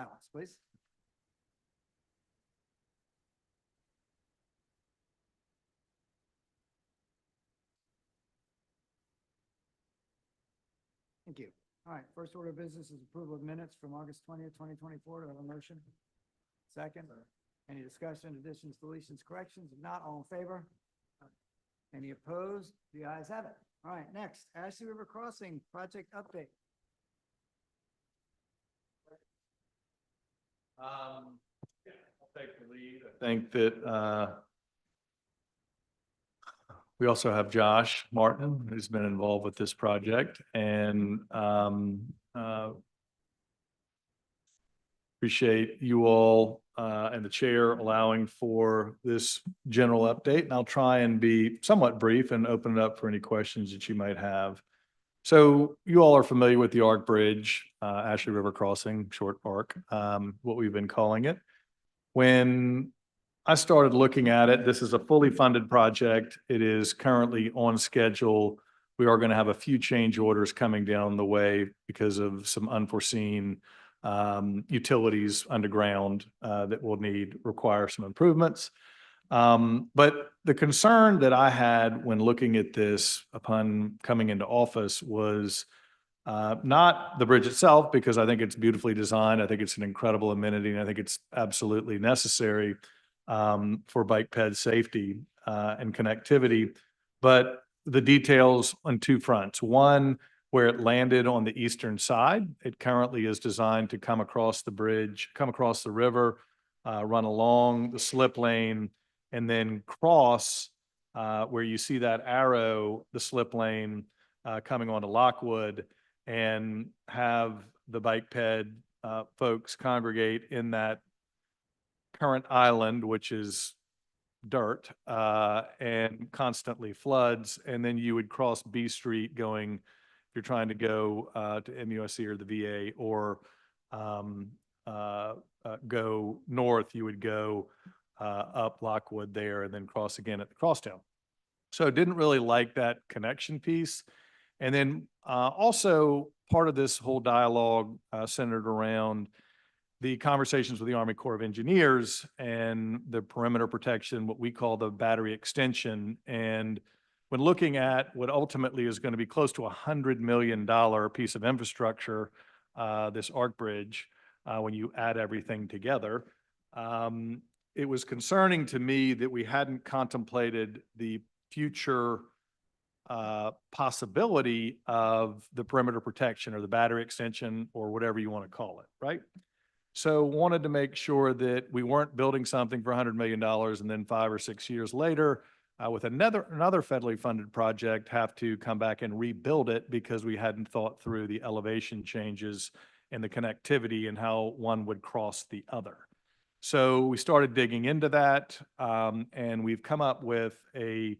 silence, please. Thank you. All right, first order of business is approval of minutes from August 20th, 2024. Do I have a motion? Second. Any discussion, additions, deletions, corrections? If not, all in favor? Any opposed? The ayes have it. All right, next, Ashley River Crossing project update. I'll take the lead. I think that we also have Josh Martin, who's been involved with this project, and appreciate you all and the chair allowing for this general update. And I'll try and be somewhat brief and open it up for any questions that you might have. So you all are familiar with the Arc Bridge, Ashley River Crossing, short Arc, what we've been calling it. When I started looking at it, this is a fully funded project. It is currently on schedule. We are going to have a few change orders coming down the way because of some unforeseen utilities underground that will require some improvements. But the concern that I had when looking at this upon coming into office was not the bridge itself, because I think it's beautifully designed. I think it's an incredible amenity, and I think it's absolutely necessary for bike ped safety and connectivity. But the details on two fronts. One, where it landed on the eastern side, it currently is designed to come across the bridge, come across the river, run along the slip lane, and then cross where you see that arrow, the slip lane coming onto Lockwood, and have the bike ped folks congregate in that current island, which is dirt and constantly floods. And then you would cross B Street going, if you're trying to go to MUSC or the VA, or go north, you would go up Lockwood there and then cross again at the crosstown. So didn't really like that connection piece. And then also part of this whole dialogue centered around the conversations with the Army Corps of Engineers and the perimeter protection, what we call the battery extension. And when looking at what ultimately is going to be close to $100 million piece of infrastructure, this Arc Bridge, when you add everything together, it was concerning to me that we hadn't contemplated the future possibility of the perimeter protection or the battery extension or whatever you want to call it, right? So wanted to make sure that we weren't building something for $100 million and then 5 or 6 years later with another federally funded project have to come back and rebuild it because we hadn't thought through the elevation changes and the connectivity and how one would cross the other. So we started digging into that, and we've come up with a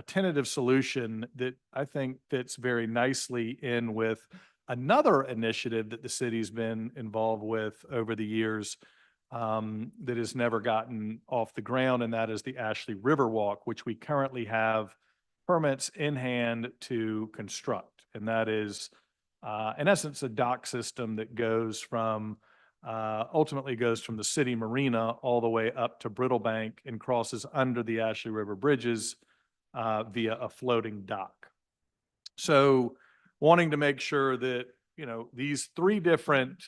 tentative solution that I think fits very nicely in with another initiative that the city's been involved with over the years that has never gotten off the ground, and that is the Ashley River Walk, which we currently have permits in hand to construct. And that is, in essence, a dock system that goes from ultimately goes from the city marina all the way up to Brittlebank and crosses under the Ashley River bridges via a floating dock. So wanting to make sure that, you know, these three different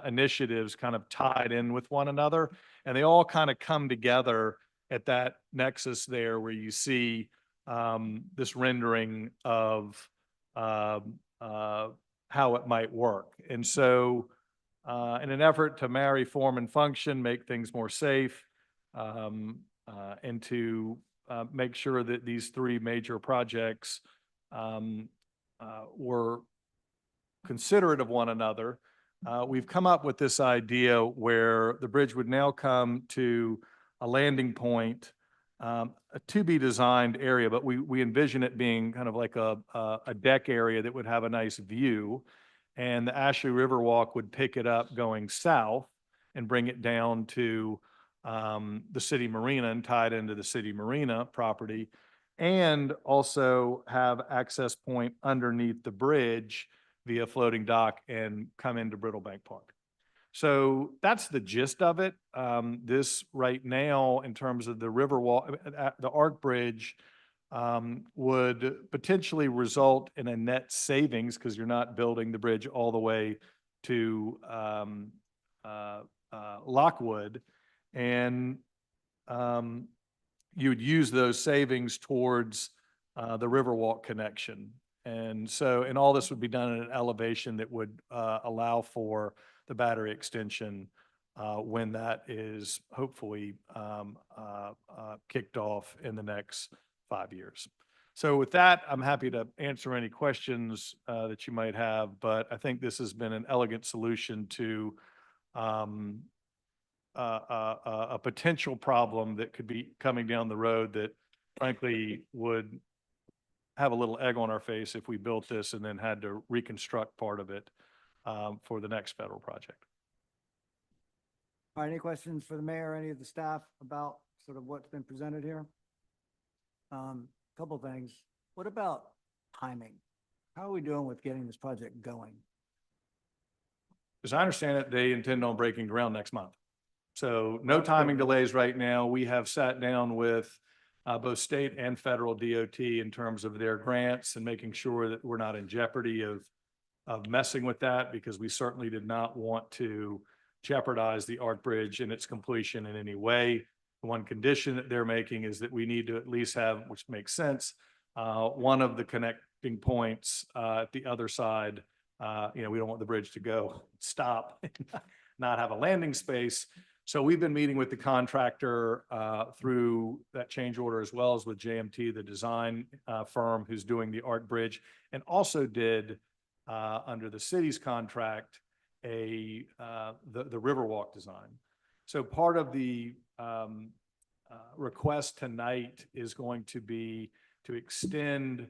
initiatives kind of tied in with one another, and they all kind of come together at that nexus there where you see this rendering of how it might work. And so in an effort to marry form and function, make things more safe, and to make sure that these three major projects were considerate of one another, we've come up with this idea where the bridge would now come to a landing point, a to be designed area, but we envision it being kind of like a deck area that would have a nice view. And the Ashley River Walk would pick it up going south and bring it down to the city marina and tie it into the city marina property, and also have access point underneath the bridge via floating dock and come into Brittlebank Park. So that's the gist of it. This right now, in terms of the Riverwalk, the Arc Bridge, would potentially result in a net savings because you're not building the bridge all the way to Lockwood. And you would use those savings towards the Riverwalk connection. And so, and all this would be done at an elevation that would allow for the battery extension when that is hopefully kicked off in the next 5 years. So with that, I'm happy to answer any questions that you might have, but I think this has been an elegant solution to a potential problem that could be coming down the road that frankly would have a little egg on our face if we built this and then had to reconstruct part of it for the next federal project. All right, any questions for the mayor, or any of the staff about sort of what's been presented here? Couple things. What about timing? How are we doing with getting this project going? As I understand it, they intend on breaking ground next month. So no timing delays right now. We have sat down with both state and federal DOT in terms of their grants and making sure that we're not in jeopardy of messing with that, because we certainly did not want to jeopardize the Arc Bridge and its completion in any way. The one condition that they're making is that we need to at least have, which makes sense, one of the connecting points at the other side. We don't want the bridge to go stop, not have a landing space. So we've been meeting with the contractor through that change order, as well as with JMT, the design firm who's doing the Arc Bridge, and also did under the city's contract the Riverwalk design. So part of the request tonight is going to be to extend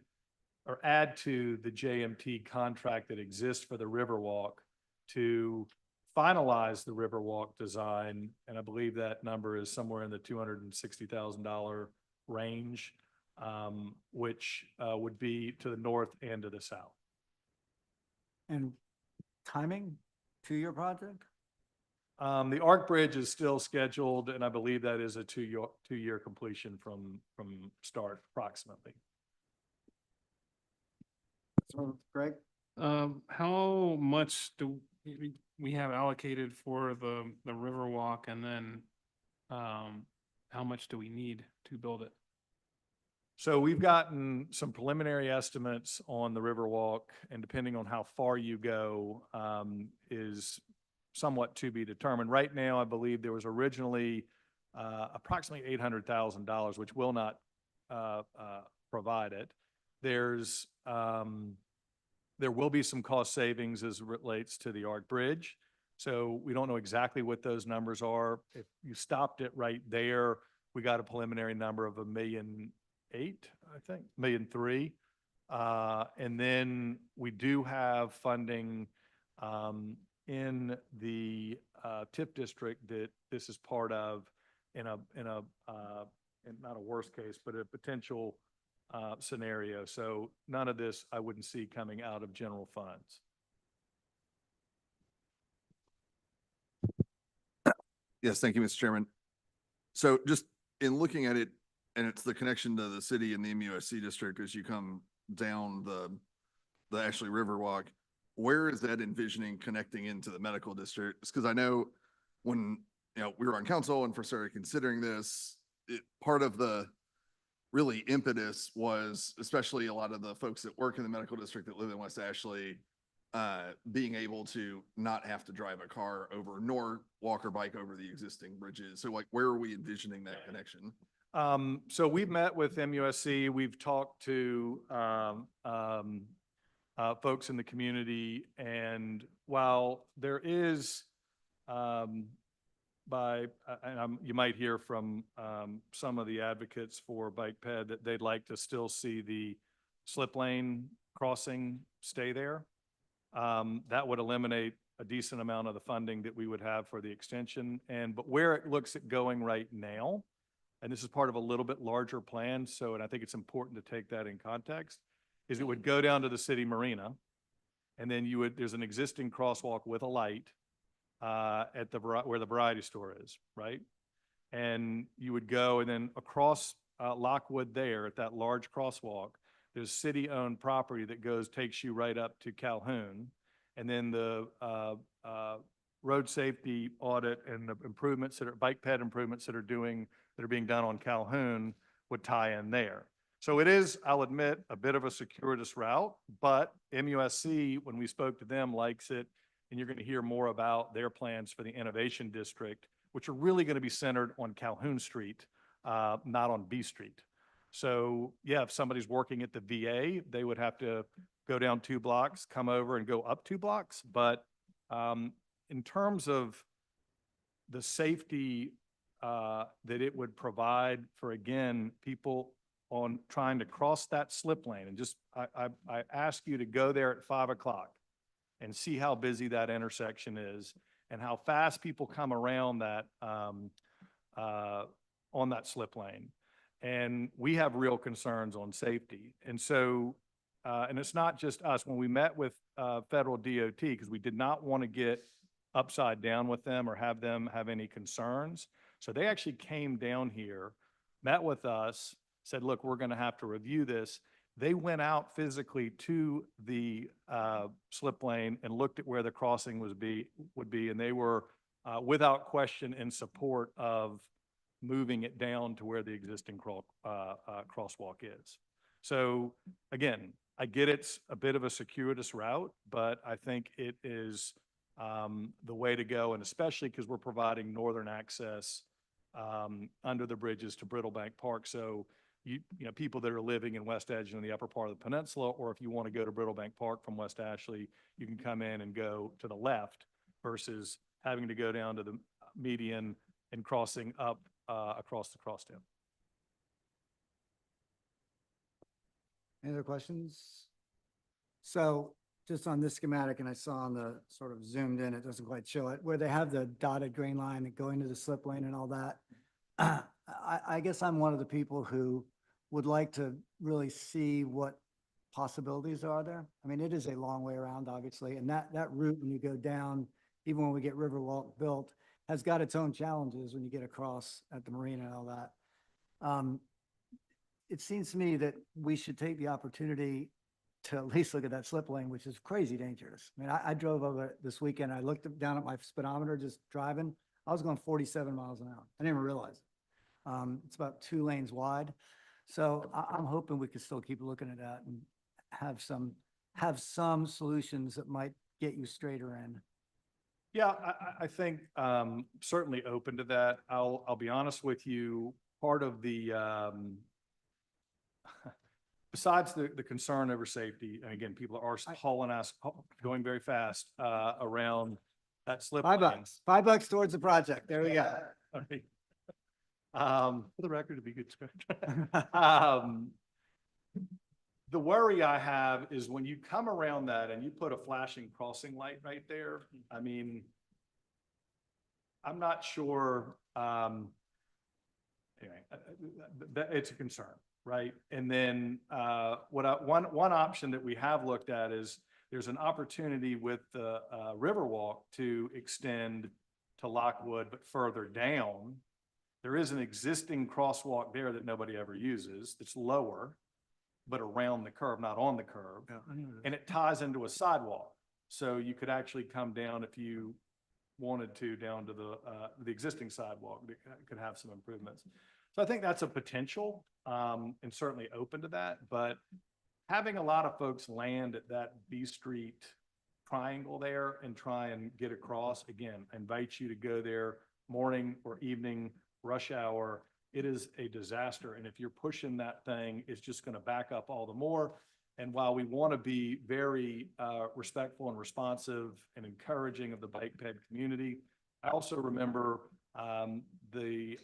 or add to the JMT contract that exists for the Riverwalk to finalize the Riverwalk design. And I believe that number is somewhere in the $260,000 range, which would be to the north and to the south. And timing to your project? The Arc Bridge is still scheduled, and I believe that is a two-year completion from start approximately. So, Greg? How much do we have allocated for the Riverwalk, and then how much do we need to build it? So we've gotten some preliminary estimates on the Riverwalk, and depending on how far you go, is somewhat to be determined. Right now, I believe there was originally approximately $800,000, which will not provide it. There will be some cost savings as it relates to the Arc Bridge. So we don't know exactly what those numbers are. If you stopped it right there, we got a preliminary number of $1.8 million, I think, $1.3 million. And then we do have funding in the TIF district that this is part of in not a worst case, but a potential scenario. So none of this I wouldn't see coming out of general funds. Yes, thank you, Mr. Chairman. So just in looking at it, and it's the connection to the city and the MUSC district as you come down the Ashley Riverwalk, where is that envisioning connecting into the medical district? Because I know when we were on council and first started considering this, part of the really impetus was, especially a lot of the folks that work in the medical district that live in West Ashley, being able to not have to drive a car over nor walk or bike over the existing bridges. So like, where are we envisioning that connection? So we've met with MUSC. We've talked to folks in the community, and while there is you might hear from some of the advocates for bike ped that they'd like to still see the slip lane crossing stay there. That would eliminate a decent amount of the funding that we would have for the extension. But where it looks at going right now, and this is part of a little bit larger plan, and I think it's important to take that in context, is it would go down to the city marina, and then there's an existing crosswalk with a light, at where the variety store is, right? And you would go and then across Lockwood there at that large crosswalk, there's city-owned property that takes you right up to Calhoun. And then the road safety audit and the improvements bike ped improvements that are being done on Calhoun would tie in there. So it is, I'll admit, a bit of a circuitous route, but MUSC, when we spoke to them, likes it. And you're going to hear more about their plans for the Innovation District, which are really going to be centered on Calhoun Street, not on B Street. So yeah, if somebody's working at the VA, they would have to go down 2 blocks, come over and go up 2 blocks. But in terms of the safety that it would provide for, again, people on trying to cross that slip lane, and just, I ask you to go there at 5 o'clock and see how busy that intersection is and how fast people come around that, on that slip lane. And we have real concerns on safety. And so, and it's not just us. When we met with federal DOT, because we did not want to get upside down with them or have them have any concerns. So they actually came down here, met with us, said, look, we're going to have to review this. They went out physically to the slip lane and looked at where the crossing would be, and they were without question in support of moving it down to where the existing crosswalk is. So again, I get it's a bit of a circuitous route, but I think it is the way to go, and especially because we're providing northern access under the bridges to Brittlebank Park. So you know, people that are living in West Edge and the upper part of the peninsula, or if you want to go to Brittlebank Park from West Ashley, you can come in and go to the left versus having to go down to the median and crossing up across the crosstown. Any other questions? So just on this schematic, and I saw on the sort of zoomed in, it doesn't quite show it, where they have the dotted green line that go into the slip lane and all that. I guess I'm one of the people who would like to really see what possibilities are there. I mean, it is a long way around, obviously, and that route, when you go down, even when we get Riverwalk built, has got its own challenges when you get across at the marina and all that. It seems to me that we should take the opportunity to at least look at that slip lane, which is crazy dangerous. I mean, I drove over it this weekend. I looked down at my speedometer just driving. I was going 47 miles an hour. I didn't even realize it. It's about 2 lanes wide. So I'm hoping we can still keep looking at that and have some solutions that might get you straighter in. Yeah, I think certainly open to that. I'll be honest with you. Part of the besides the concern over safety, and again, people are hauling us going very fast around that slip lane. $5 towards the project. There we go. Okay. For the record, to be good. The worry I have is when you come around that and you put a flashing crossing light right there. I mean, I'm not sure. Anyway, it's a concern, right? And then one option that we have looked at is there's an opportunity with the Riverwalk to extend to Lockwood, but further down. There is an existing crosswalk there that nobody ever uses. That's lower, but around the curve, not on the curve. Yeah, and it ties into a sidewalk. So you could actually come down if you wanted to down to the existing sidewalk that could have some improvements. So I think that's a potential and certainly open to that. But having a lot of folks land at that B Street triangle there and try and get across, again, I invite you to go there morning or evening, rush hour. It is a disaster. And if you're pushing that thing, it's just going to back up all the more. And while we want to be very respectful and responsive and encouraging of the bike ped community, I also remember the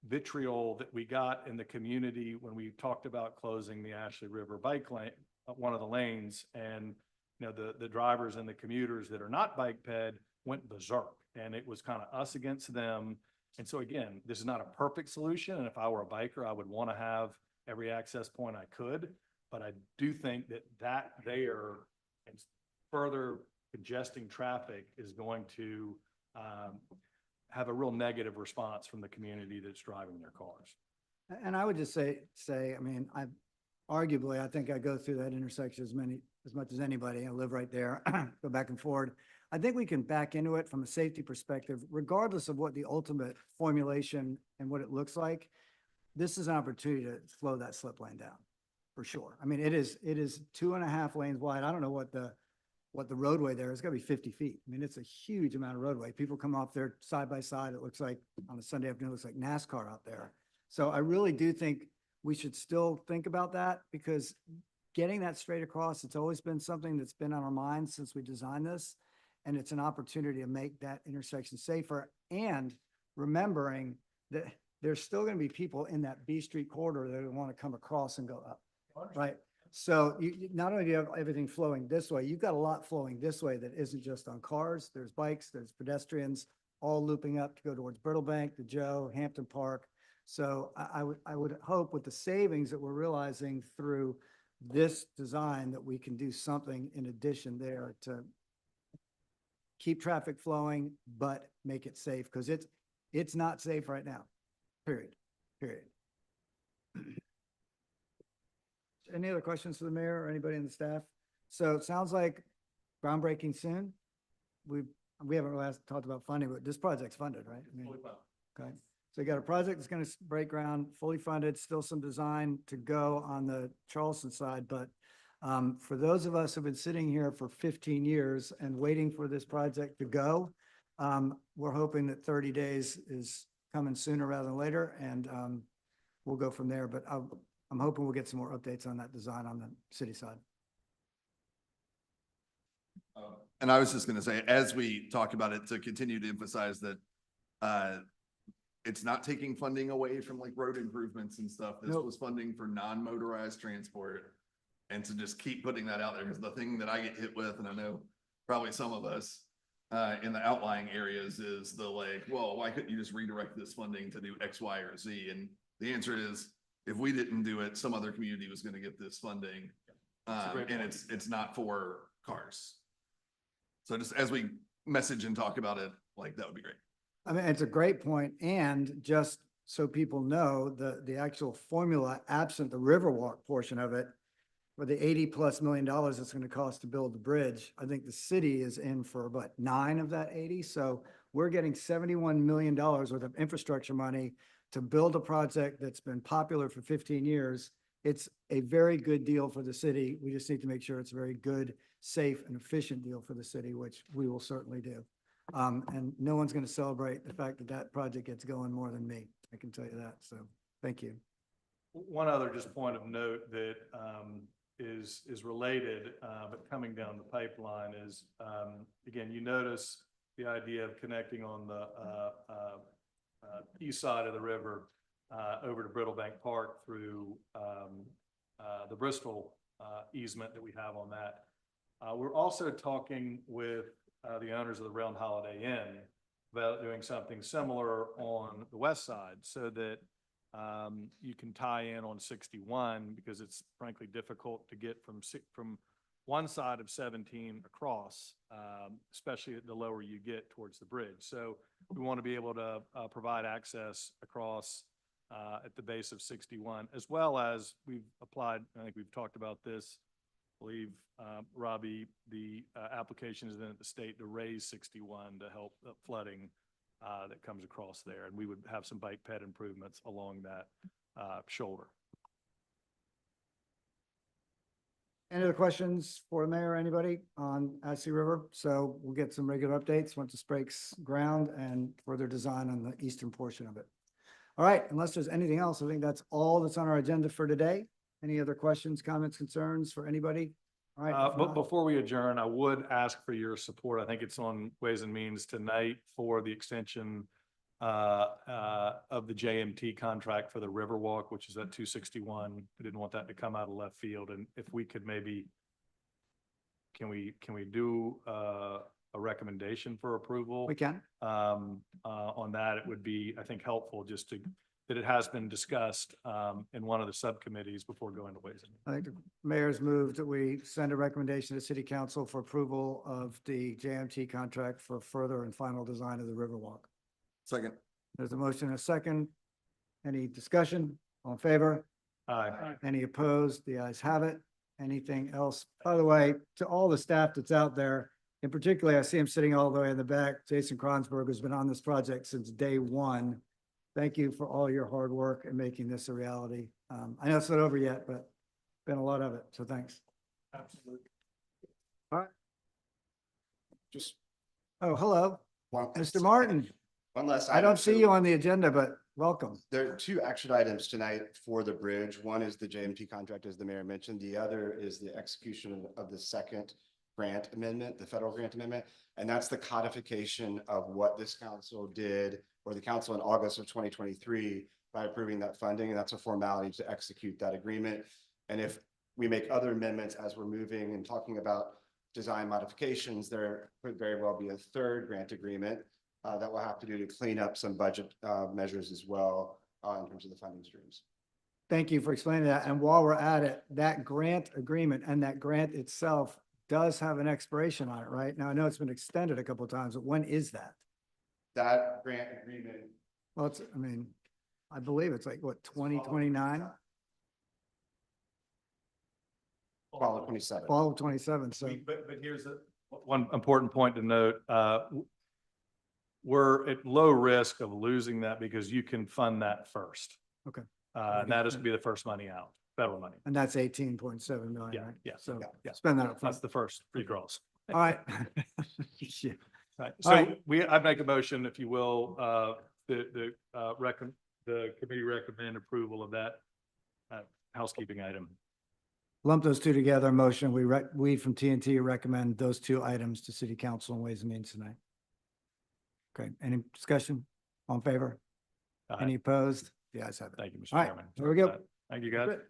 vitriol that we got in the community when we talked about closing the Ashley River bike lane, one of the lanes, and you know the drivers and the commuters that are not bike ped went berserk, and it was kind of us against them. And so again, this is not a perfect solution, and if I were a biker, I would want to have every access point I could, but I do think that there and further congesting traffic is going to have a real negative response from the community that's driving their cars. And I would just say, I mean, I think I go through that intersection as much as anybody. I live right there, go back and forth. I think we can back into it from a safety perspective, regardless of what the ultimate formulation and what it looks like. This is an opportunity to slow that slip lane down, for sure. I mean, it is 2.5 lanes wide. I don't know what the roadway there is. It's gotta be 50 feet. I mean, it's a huge amount of roadway. People come off there side by side. It looks like on a Sunday afternoon, it looks like NASCAR out there. So I really do think we should still think about that, because getting that straight across, it's always been something that's been on our minds since we designed this. And it's an opportunity to make that intersection safer, and remembering that there's still going to be people in that B Street corridor that want to come across and go up, right? So not only do you have everything flowing this way, you've got a lot flowing this way that isn't just on cars. There's bikes, there's pedestrians, all looping up to go towards Brittlebank, the Joe, Hampton Park. So I would hope with the savings that we're realizing through this design that we can do something in addition there to keep traffic flowing, but make it safe, because it's not safe right now, period. Any other questions for the mayor or anybody in the staff? So it sounds like groundbreaking soon. We haven't really talked about funding, but this project's funded, right? I mean, okay. So you got a project that's going to break ground, fully funded, still some design to go on the Charleston side. But for those of us who've been sitting here for 15 years and waiting for this project to go, we're hoping that 30 days is coming sooner rather than later, and we'll go from there. But I'm hoping we'll get some more updates on that design on the city side. And I was just gonna say, as we talk about it, to continue to emphasize that it's not taking funding away from like road improvements and stuff. This Nope. was funding for non-motorized transport. And to just keep putting that out there, because the thing that I get hit with, and I know probably some of us in the outlying areas, is the like, well, why couldn't you just redirect this funding to do X, Y, or Z? And the answer is, if we didn't do it, some other community was gonna get this funding. And it's not for cars. So just as we message and talk about it, like, that would be great. I mean, it's a great point, and just so people know, the actual formula, absent the Riverwalk portion of it, for the $80+ million it's going to cost to build the bridge, I think the city is in for about 9 of that 80. So we're getting $71 million worth of infrastructure money to build a project that's been popular for 15 years. It's a very good deal for the city. We just need to make sure it's a very good, safe, and efficient deal for the city, which we will certainly do. And no one's going to celebrate the fact that that project gets going more than me. I can tell you that. So thank you. One other just point of note that is related, but coming down the pipeline is, again, you notice the idea of connecting on the east side of the river over to Brittlebank Park through the Bristol easement that we have on that. We're also talking with the owners of the Round Holiday Inn about doing something similar on the west side, so that you can tie in on 61, because it's frankly difficult to get from one side of 17 across, especially the lower you get towards the bridge. So we want to be able to provide access across at the base of 61, as well as we've applied, I think we've talked about this, I believe, Robbie, the application is in at the state to raise 61 to help the flooding that comes across there. And we would have some bike ped improvements along that shoulder. Any other questions for the mayor or anybody on Assay River? So we'll get some regular updates once this breaks ground and further design on the eastern portion of it. All right, unless there's anything else, I think that's all that's on our agenda for today. Any other questions, comments, concerns for anybody? All right. if But not- before we adjourn, I would ask for your support. I think it's on Ways and Means tonight for the extension of the JMT contract for the Riverwalk, which is at 261. We didn't want that to come out of left field. And if we could maybe, can we do a recommendation for approval? We can. On that, it would be, I think, helpful just to that it has been discussed in one of the subcommittees before going to Ways and Means. I think the mayor's moved that we send a recommendation to city council for approval of the JMT contract for further and final design of the Riverwalk. Second. There's a motion and a second. Any discussion? All in favor? Aye. Any opposed? The ayes have it. Anything else? By the way, to all the staff that's out there, in particular, I see him sitting all the way in the back. Jason Kronsberg has been on this project since day one. Thank you for all your hard work and making this a reality. I know it's not over yet, but been a lot of it, so thanks. Absolutely. Just Oh, hello, one. Mr. Martin. One last. I don't item. see So you on the agenda, but welcome. There are two action items tonight for the bridge. One is the JMT contract, as the mayor mentioned. The other is the execution of the second grant amendment, the federal grant amendment. And that's the codification of what this council did, or the council in August of 2023 by approving that funding. And that's a formality to execute that agreement. And if we make other amendments as we're moving and talking about design modifications, there could very well be a third grant agreement that we'll have to do to clean up some budget measures as well in terms of the funding streams. Thank you for explaining that. And while we're at it, that grant agreement and that grant itself does have an expiration on it, right? Now, I know it's been extended a couple of times, but when is that? That grant agreement. Well, it's, I mean, I believe it's like, what, 2029? Fall of 27. Fall of 27, so. But here's one important point to note. We're at low risk of losing that because you can fund that first. Okay. And that is to be the first money out, federal money. And that's 18.7 million, Yeah, right? yeah, So yeah. spend that up That's front. the first free draws. All right. Shit. Right. All So right. I make a motion, if you will, the committee recommend approval of that housekeeping item. Lump those two together, motion. We from TNT recommend those two items to city council and Ways and Means tonight. Okay, any discussion? On favor? Aye. Any opposed? The ayes have it. Thank you, Mr. All right, Chairman. there we go. Thank you, guys. Good.